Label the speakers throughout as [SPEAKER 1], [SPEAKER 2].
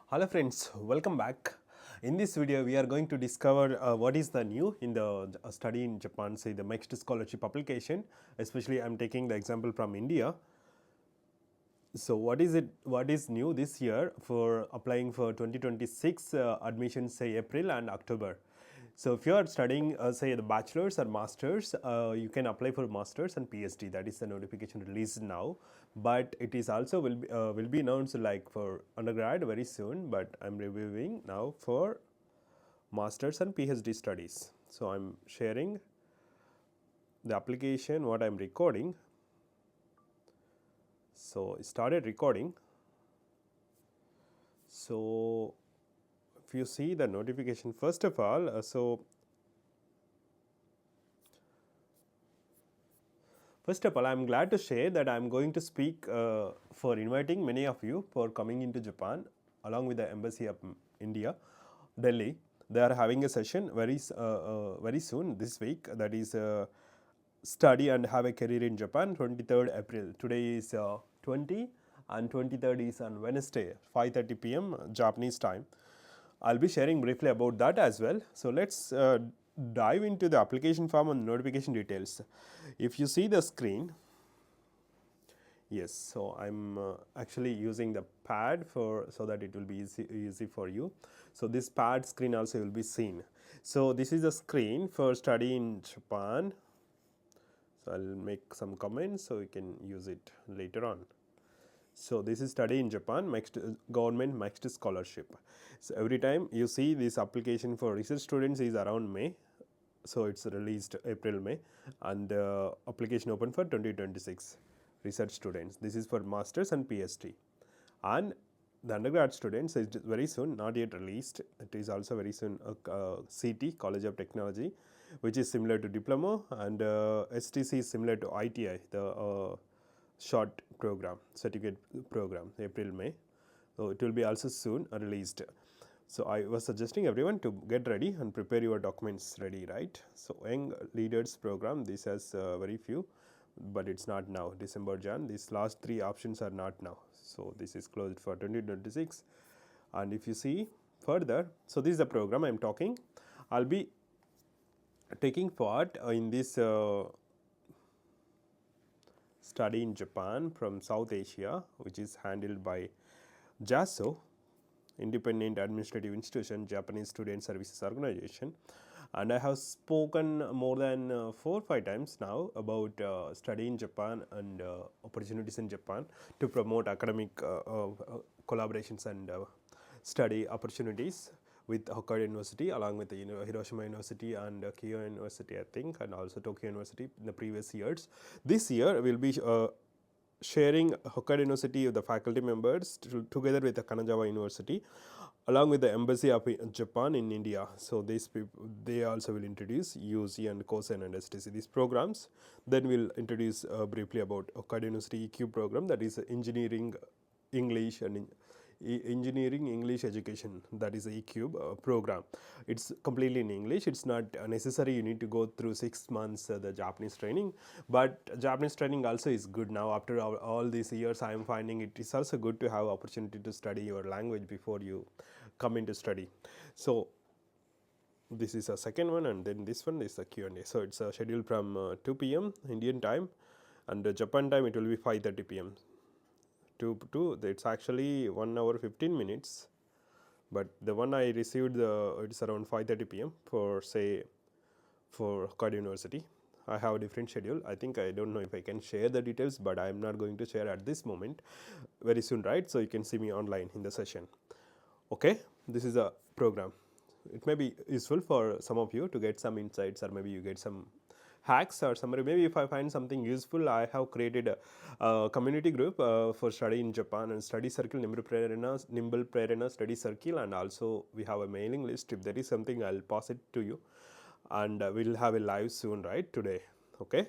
[SPEAKER 1] Hello friends, welcome back. In this video, we are going to discover what is the new in the study in Japan, say the MEXT scholarship application. Especially, I am taking the example from India. So, what is it? What is new this year for applying for 2026 admissions, say April and October? So, if you are studying, say the bachelor's or master's, you can apply for master's and PhD. That is the notification released now. But it is also will be announced like for undergrad very soon. But I'm reviewing now for master's and PhD studies. So, I'm sharing the application what I'm recording. So, started recording. So, if you see the notification, first of all, first of all, I am glad to share that I am going to speak for inviting many of you for coming into Japan along with the Embassy of India, Delhi. They are having a session very soon this week, that is study and have a career in Japan, 23rd April. Today is 20 and 23rd is on Wednesday, 5:30 p.m. Japanese time. I'll be sharing briefly about that as well. So, let's dive into the application form and notification details. If you see the screen, yes, so I'm actually using the pad for so that it will be easy for you. So, this pad screen also will be seen. So, this is the screen for study in Japan. So, I'll make some comments so you can use it later on. So, this is study in Japan, government MEXT scholarship. So, every time you see this application for research students is around May. So, it's released April, May, and application open for 2026 research students. This is for masters and PhD, and the undergrad students is very soon, not yet released. It is also very soon CT, College of Technology, which is similar to diploma, and STC is similar to ITI, the short program, certificate program, April, May. So, it will be also soon released. So, I was suggesting everyone to get ready and prepare your documents ready, right. So, young leaders program, this has very few, but it's not now, December, Jan, these last three options are not now. So, this is closed for 2026, and if you see further, so this is the program I am talking. I'll be taking part in this study in Japan from South Asia, which is handled by JASO, Independent Administrative Institution, Japanese Student Services Organization, and I have spoken more than 4 or 5 times now about study in Japan and opportunities in Japan to promote academic collaborations and study opportunities with Hokkaido University along with the Hiroshima University and Kyoto University, I think, and also Tokyo University in the previous years. This year we will be sharing Hokkaido University with the faculty members together with the Kanazawa University along with the Embassy of Japan in India. So, these people, they also will introduce UC and COSEN and STC, these programs. Then we will introduce briefly about Hokkaido University EQ program, that is engineering English and engineering English education, that is a EQ program. It's completely in English. It's not necessary you need to go through 6 months the Japanese training, but Japanese training also is good now. After all these years, I am finding it is also good to have opportunity to study your language before you come into study. So, this is a second one, and then this one is a Q&A. So, it's scheduled from 2 p.m. Indian time, and Japan time it will be 5:30 p.m. to it's actually 1 hour 15 minutes, but the one I received it's around 5:30 p.m. for say for Hokkaido University. I have a different schedule. I think I don't know if I can share the details, but I am not going to share at this moment. Very soon, right? So, you can see me online in the session. Okay, this is a program. It may be useful for some of you to get some insights, or maybe you get some hacks or summary. Maybe if I find something useful, I have created a community group for study in Japan and study circle, Nimble Prerana study circle, and also we have a mailing list. If there is something, I'll pass it to you, and we'll have a live soon, right, today. Okay.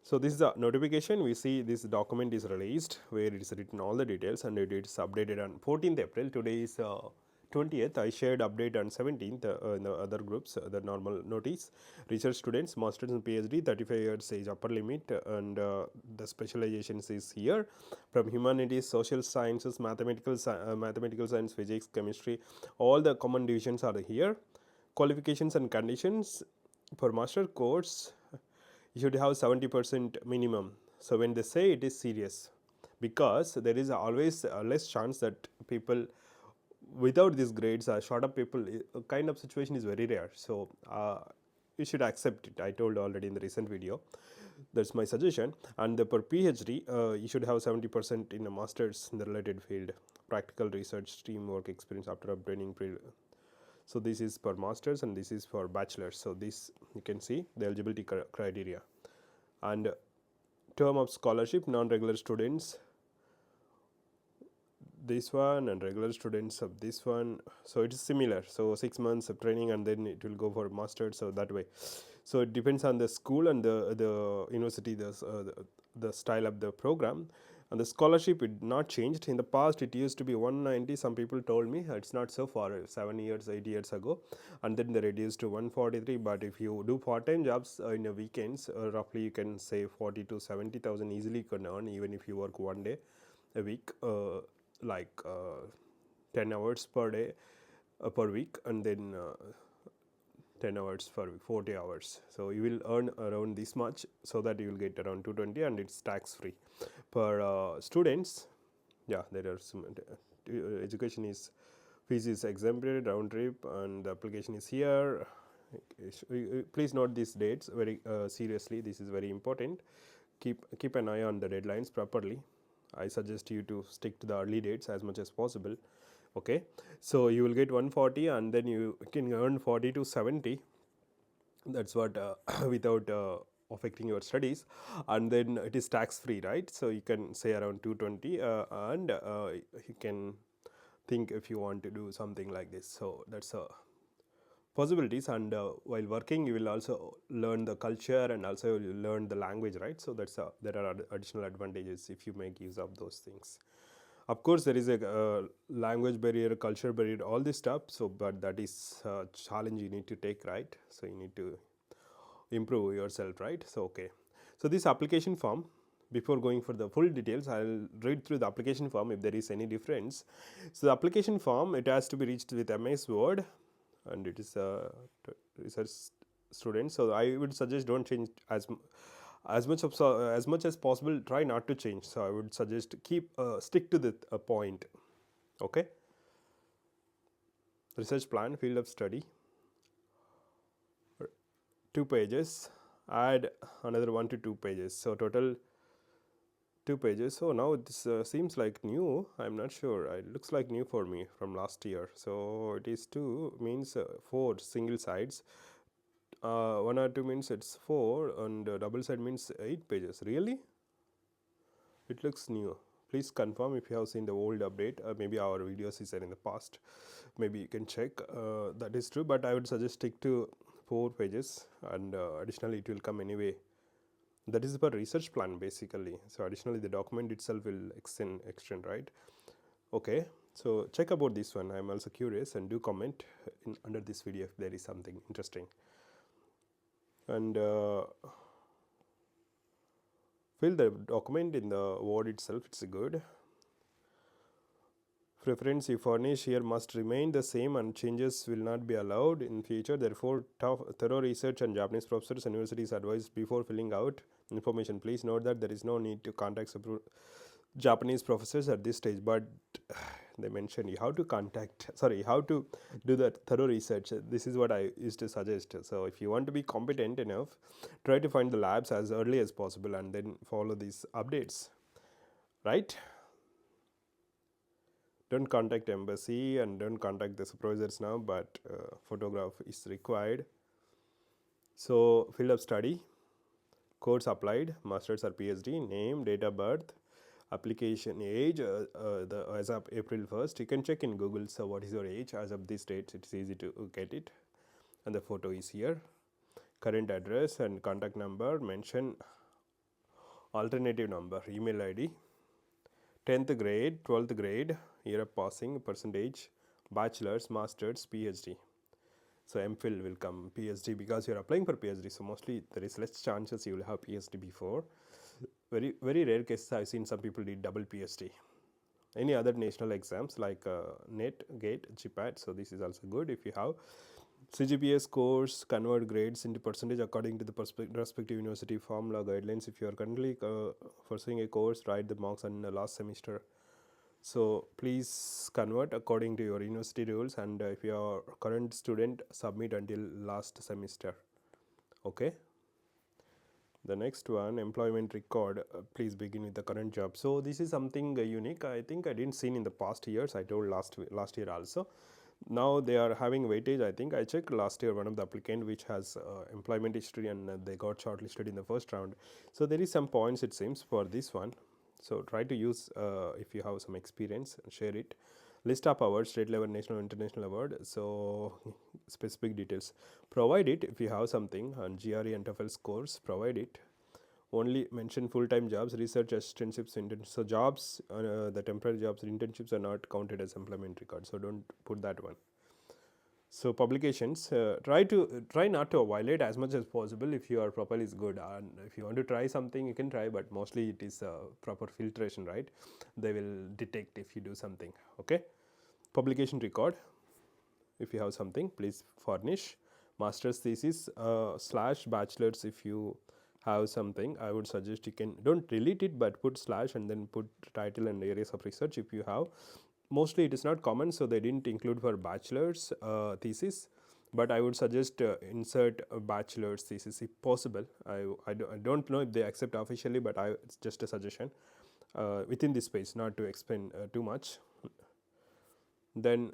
[SPEAKER 1] So, this is the notification. We see this document is released where it is written all the details, and it is updated on 14th April. Today is 20th, I shared update on 17th in the other groups, the normal notice. Research students, masters and PhD, 35 years age upper limit, and the specializations is here. From humanities, social sciences, mathematical science, physics, chemistry, all the common divisions are here. Qualifications and conditions for master course, you should have 70% minimum. So when they say it is serious, because there is always a less chance that people without these grades short of people, kind of situation is very rare. So you should accept it. I told already in the recent video. That's my suggestion. And for PhD, you should have 70% in a master's in the related field, practical research, teamwork experience after obtaining so this is for masters and this is for bachelors. So this you can see the eligibility criteria. And term of scholarship, non-regular students this one, and regular students of this one. So it is similar. So 6 months of training and then it will go for master. So that way. So it depends on the school and the university, the style of the program. And the scholarship it not changed. In the past it used to be 190. Some people told me it's not so far, 7 years, 8 years ago, and then they reduced to 143. But if you do part-time jobs in the weekends, roughly you can say 40 to 70,000 easily can earn, even if you work one day a week, like 10 hours per day per week, and then 10 hours for 40 hours. So you will earn around this much, so that you will get around 220, and it's tax free. For students, yeah, there are some education is fees is exempted, round trip, and the application is here. Please note these dates very seriously. This is very important. Keep an eye on the deadlines properly. I suggest you to stick to the early dates as much as possible. Okay, so you will get 140, and then you can earn 40 to 70. That's what without affecting your studies, and then it is tax free, right? So you can say around 220, and you can think if you want to do something like this. So that's possibilities. And while working you will also learn the culture and also learn the language, right? So that's there are additional advantages if you make use of those things. Of course there is a language barrier, culture barrier, all this stuff. So but that is a challenge you need to take, right? So you need to improve yourself, right? So okay, so this application form, before going for the full details, I'll read through the application form if there is any difference. So the application form, it has to be reached with MS Word, and it is a research student. So I would suggest don't change as much as possible. Try not to change. So I would suggest keep stick to the point. Okay. Research plan, field of study, 2 pages. Add another 1 to 2 pages. So total 2 pages. So now this seems like new. I'm not sure. It looks like new for me from last year. So it is 2 means 4 single sides. 1 or 2 means it's 4, and double side means 8 pages. Really? It looks new. Please confirm if you have seen the old update. Maybe our videos is there in the past. Maybe you can check. That is true, but I would suggest stick to 4 pages, and additionally it will come anyway. That is for research plan basically. So additionally the document itself will extend, right? Okay, so check about this one. I'm also curious, and do comment under this video if there is something interesting. And fill the document in the Word itself. It's good. Preference you furnish here must remain the same, and changes will not be allowed in future. Therefore, thorough research and Japanese professors and universities advised before filling out information. Please note that there is no need to contact Japanese professors at this stage, but they mentioned you have to how to do that thorough research. This is what I used to suggest. So if you want to be competent enough, try to find the labs as early as possible and then follow these updates, right? Don't contact embassy and don't contact the supervisors now, but photograph is required. So field of study, course applied, masters or PhD, name, date of birth, application age, as of April 1st. You can check in Google. So what is your age as of this date? It's easy to get it, and the photo is here. Current address and contact number, mention alternative number, email ID, 10th grade, 12th grade, year of passing, percentage, bachelor's, master's, PhD. So MPhil will come, PhD, because you're applying for PhD. So mostly there is less chances you will have PhD before. Very rare cases I've seen some people did double PhD. Any other national exams like NET, GATE, GPAT. So this is also good if you have. CGPA scores convert grades into percentage according to the respective university formula guidelines. If you are currently pursuing a course, write the marks on the last semester. So please convert according to your university rules, and if you are a current student, submit until last semester. Okay. The next one, employment record, please begin with the current job. So this is something unique. I think I didn't seen in the past years. I told last year also. Now they are having weightage. I think I checked last year one of the applicant which has employment history, and they got shortlisted in the first round. So there is some points it seems for this one. So try to use if you have some experience, share it. List of awards, state level, national, international award. So specific details, provide it if you have something, and GRE and TOEFL scores, provide it. Only mention full-time jobs, research assistantships, internships. So jobs, the temporary jobs, internships are not counted as employment record. So don't put that one. So publications, try not to violate as much as possible. If your profile is good, and if you want to try something, you can try, but mostly it is proper filtration, right? They will detect if you do something. Okay. Publication record, if you have something, please furnish. Master's thesis slash bachelor's, if you have something, I would suggest you can don't delete it, but put slash and then put title and areas of research if you have. Mostly it is not common, so they didn't include for bachelor's thesis, but I would suggest insert a bachelor's thesis if possible. I don't know if they accept officially, but it's just a suggestion within this space, not to explain too much. Then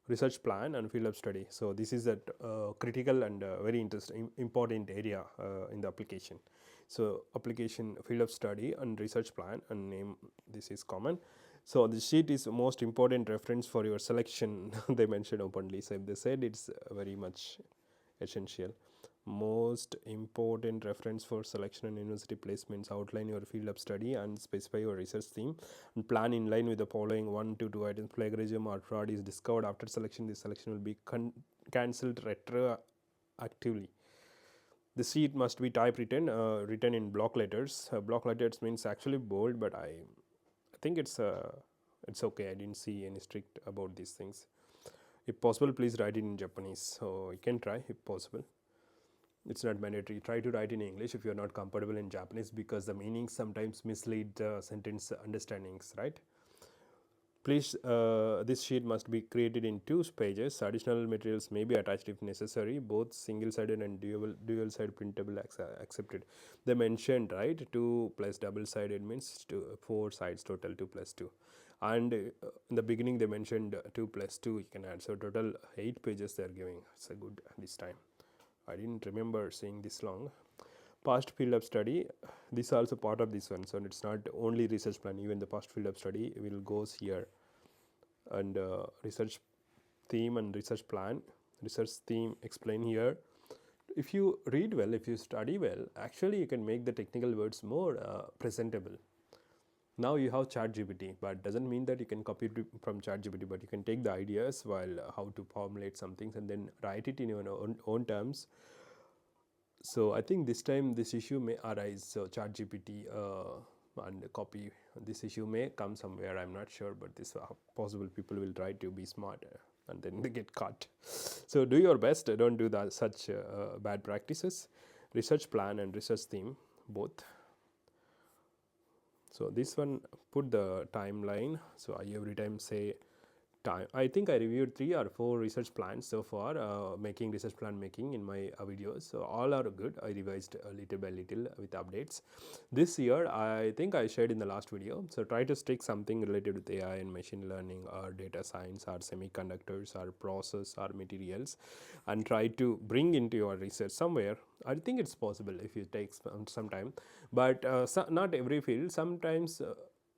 [SPEAKER 1] research plan and field of study. So this is a critical and very interesting important area in the application. So application, field of study and research plan and name, this is common. So the sheet is most important reference for your selection. They mentioned openly, so if they said, it's very much essential. Most important reference for selection and university placements, outline your field of study and specify your research theme, and plan in line with the following 1 to 2 items. Plagiarism or fraud is discovered after selection, this selection will be cancelled retroactively. The sheet must be typewritten, written in block letters. Block letters means actually bold, but I think it's okay. I didn't see any strict about these things. If possible, please write it in Japanese. So you can try if possible. It's not mandatory. Try to write in English if you're not comfortable in Japanese, because the meanings sometimes mislead sentence understandings, right? Please, this sheet must be created in 2 pages. Additional materials may be attached if necessary. Both single-sided and dual-sided printable accepted. They mentioned, right, 2 plus double-sided means 4 sides total, 2 plus 2. And in the beginning they mentioned 2 plus 2 you can add. So total 8 pages they are giving. It's a good this time. I didn't remember seeing this long. Past field of study, this is also part of this one. So it's not only research plan, even the past field of study will goes here. And research theme and research plan, research theme explain here. If you read well, if you study well, actually you can make the technical words more presentable. Now you have ChatGPT, but doesn't mean that you can copy it from ChatGPT, but you can take the ideas while how to formulate some things and then write it in your own terms. So I think this time this issue may arise. So ChatGPT and copy, this issue may come somewhere. I'm not sure, but this possible people will try to be smart and then they get caught. So do your best. Don't do that such bad practices. Research plan and research theme both. So this one, put the timeline. So I every time say time. I think I reviewed 3 or 4 research plans so far, making research plan making in my videos. So all are good. I revised little by little with updates. This year I think I shared in the last video. So try to stick something related with AI and machine learning or data science or semiconductors or process or materials, and try to bring into your research somewhere. I think it's possible if it takes some time, but not every field. Sometimes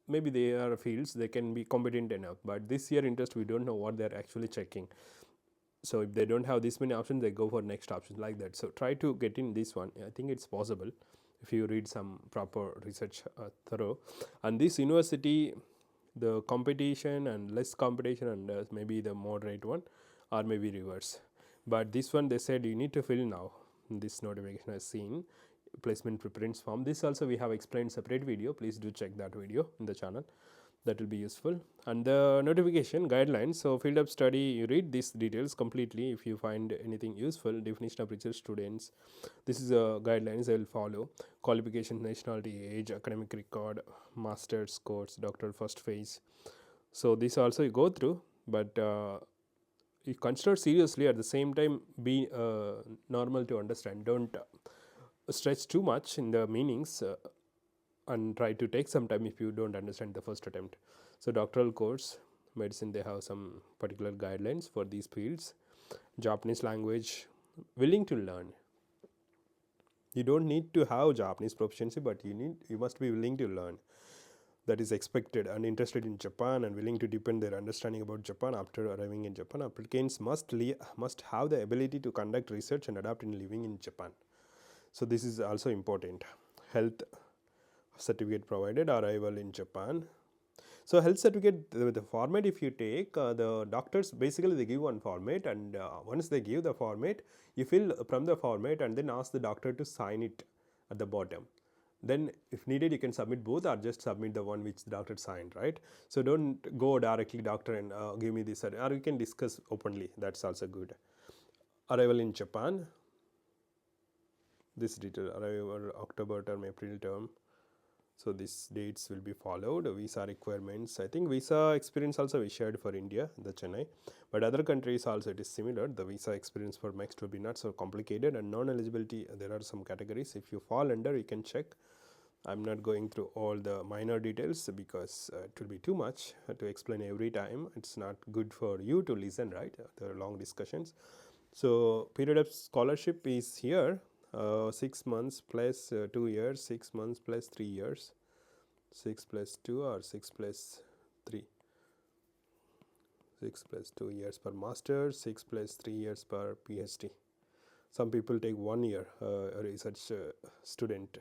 [SPEAKER 1] maybe they are fields they can be competent enough, but this year interest we don't know what they're actually checking. So if they don't have this many options, they go for next option like that. So try to get in this one. I think it's possible. if you read some proper research thorough. And this university, the competition and less competition, and maybe the moderate one, or maybe reverse. But this one they said you need to fill now. This notification has seen placement preference form. This also we have explained separate video. Please do check that video in the channel. That will be useful. And the notification guidelines. So field of study, you read these details completely. If you find anything useful, definition of research students, this is a guidelines I will follow. Qualification, nationality, age, academic record, master's course, doctoral first phase. So this also you go through, but you consider seriously, at the same time be normal to understand. Don't stretch too much in the meanings, and try to take some time if you don't understand the first attempt. So doctoral course, medicine, they have some particular guidelines for these fields. Japanese language, willing to learn. You don't need to have Japanese proficiency, but you must be willing to learn. That is expected, and interested in Japan and willing to deepen their understanding about Japan after arriving in Japan. Applicants must have the ability to conduct research and adapt in living in Japan. So this is also important. Health certificate provided, arrival in Japan. So health certificate, the format if you take, the doctors basically they give one format, and once they give the format, you fill from the format and then ask the doctor to sign it at the bottom. Then if needed you can submit both, or just submit the one which the doctor signed, right? So don't go directly doctor and give me this, or you can discuss openly, that's also good. Arrival in Japan, this detail, arrival October term, April term. So these dates will be followed. Visa requirements, I think visa experience also we shared for India, the Chennai, but other countries also it is similar. The visa experience for MEXT will be not so complicated. And non-eligibility, there are some categories. If you fall under, you can check. I'm not going through all the minor details because it will be too much to explain every time. It's not good for you to listen, right? There are long discussions. So period of scholarship is here. 6 months plus 2 years, 6 months plus 3 years, 6 plus 2 or 6 plus 3, 6 plus 2 years per master, 6 plus 3 years per PhD. Some people take 1 year research student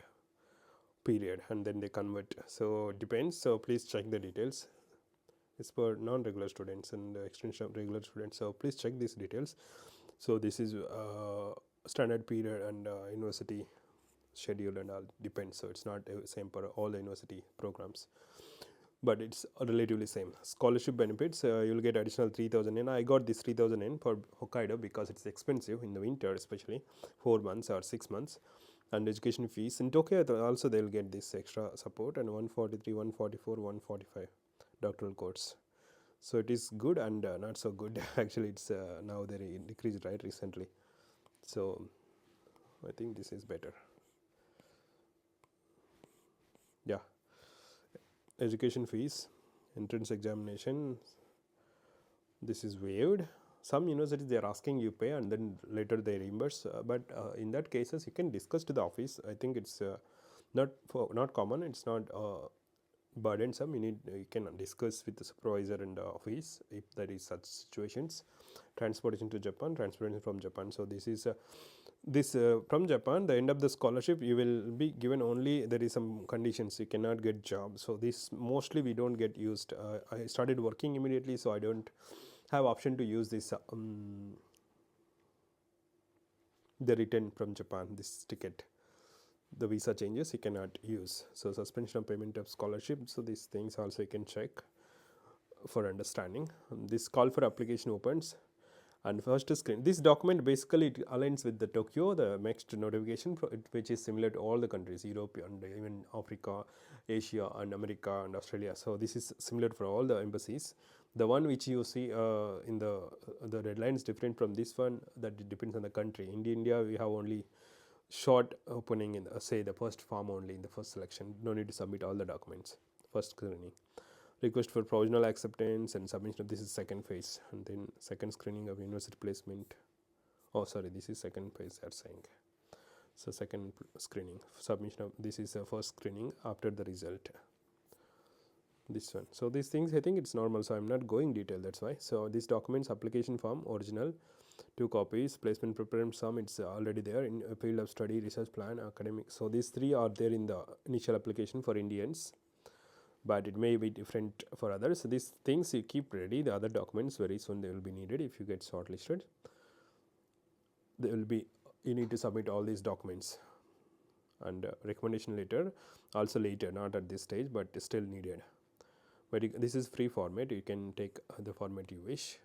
[SPEAKER 1] period and then they convert. So it depends. So please check the details. It's for non-regular students and extension of regular students. So please check these details. So this is standard period and university schedule and all depends. So it's not same for all the university programs, but it's relatively same. Scholarship benefits, you'll get additional 3,000 yen. I got this 3,000 yen for Hokkaido because it's expensive in the winter, especially 4 months or 6 months. And education fees in Tokyo also they'll get this extra support, and 143, 144, 145 doctoral course. So it is good and not so good. Actually it's now they decreased right recently. So I think this is better. Yeah, education fees, entrance examination, this is waived. Some universities they are asking you pay and then later they reimburse, but in that cases you can discuss to the office. I think it's not common, it's not burdensome. You can discuss with the supervisor and the office if there is such situations. Transportation to Japan, transportation from Japan. So this is from Japan, the end of the scholarship you will be given only, there is some conditions, you cannot get job. So this mostly we don't get used. I started working immediately, so I don't have option to use this the return from Japan, this ticket. The visa changes you cannot use. So suspension of payment of scholarship, so these things also you can check for understanding. This call for application opens, and first screen, this document basically it aligns with the Tokyo, the MEXT notification, which is similar to all the countries, Europe and even Africa, Asia and America and Australia. So this is similar for all the embassies. The one which you see in the red line is different from this one, that it depends on the country. In India we have only short opening in say the first form only in the first selection, no need to submit all the documents. First screening, request for provisional acceptance and submission of, this is second phase, and then second screening of university placement. Oh sorry, this is second phase they are saying. So second screening, submission of, this is a first screening after the result, this one. So these things I think it's normal, so I'm not going detail, that's why. So these documents, application form original, 2 copies. Placement preference sum, it's already there in a field of study, research plan, academic. So these 3 are there in the initial application for Indians, but it may be different for others. So these things you keep ready. The other documents very soon they will be needed if you get shortlisted. They will be, you need to submit all these documents, and recommendation letter also later, not at this stage, but still needed. But this is free format, you can take the format you wish.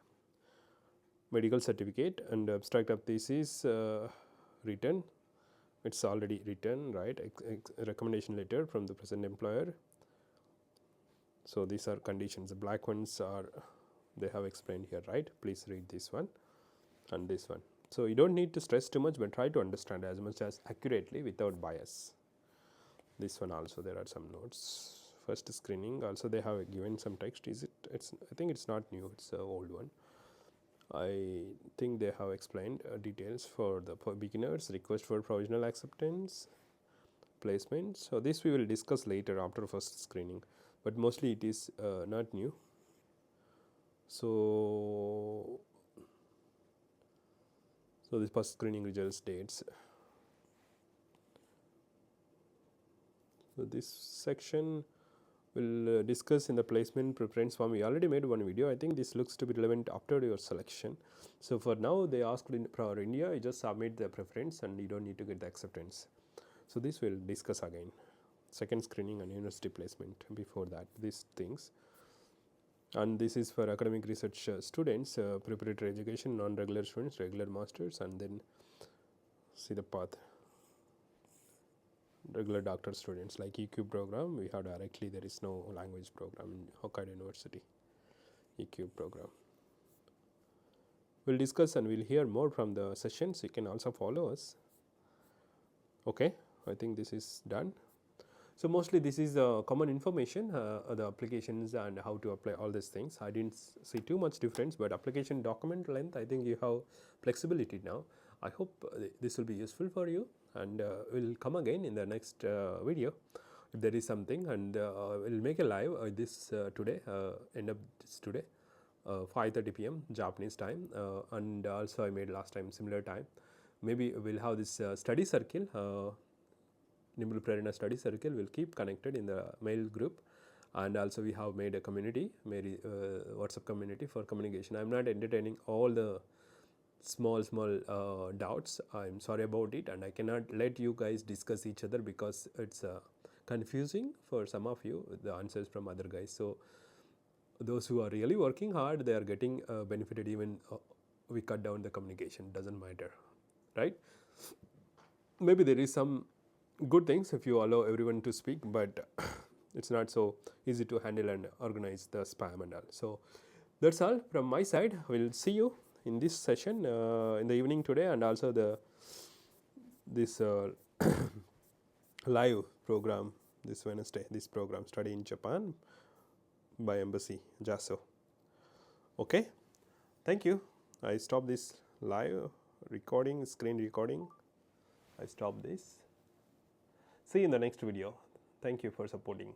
[SPEAKER 1] Medical certificate and abstract of thesis written, it's already written, right? Recommendation letter from the present employer. So these are conditions. The black ones are, they have explained here, right? Please read this one and this one. So you don't need to stress too much, but try to understand as much as accurately without bias. This one also there are some notes. First screening also they have given some text. Is it? I think it's not new. It's an old one. I think they have explained details for beginners, request for provisional acceptance, placement. So this we will discuss later after first screening, but mostly it is not new. So this first screening results dates. So this section will discuss in the placement preference form. We already made one video. I think this looks to be relevant after your selection. So for now they asked for India, you just submit the preference and you don't need to get the acceptance. So this will discuss again. Second screening and university placement before that, these things. And this is for academic research students, preparatory education, non-regular students, regular masters, and then see the path. Regular doctor students like EQ program, we have directly, there is no language program in Hokkaido University, EQ program. We'll discuss and we'll hear more from the sessions. You can also follow us. Okay, I think this is done. So mostly this is common information, the applications and how to apply all these things. I didn't see too much difference, but application document length, I think you have flexibility now. I hope this will be useful for you, and we'll come again in the next video if there is something, and we'll make a live this today, end of this today, 5:30 p.m. Japanese time, and also I made last time similar time. Maybe we'll have this study circle, Nimble Prerana study circle will keep connected in the mail group, and also we have made a community, WhatsApp community for communication. I am not entertaining all the small doubts. I am sorry about it, and I cannot let you guys discuss each other because it's confusing for some of you, the answers from other guys. So those who are really working hard, they are getting benefited. Even we cut down the communication, doesn't matter, right? Maybe there is some good things if you allow everyone to speak, but it's not so easy to handle and organize the spam and all. So that's all from my side. We'll see you in this session in the evening today, and also this live program this Wednesday, this program Study in Japan by Embassy JASO. Okay, thank you. I stop this live recording, screen recording. I stop this. See you in the next video. Thank you for supporting.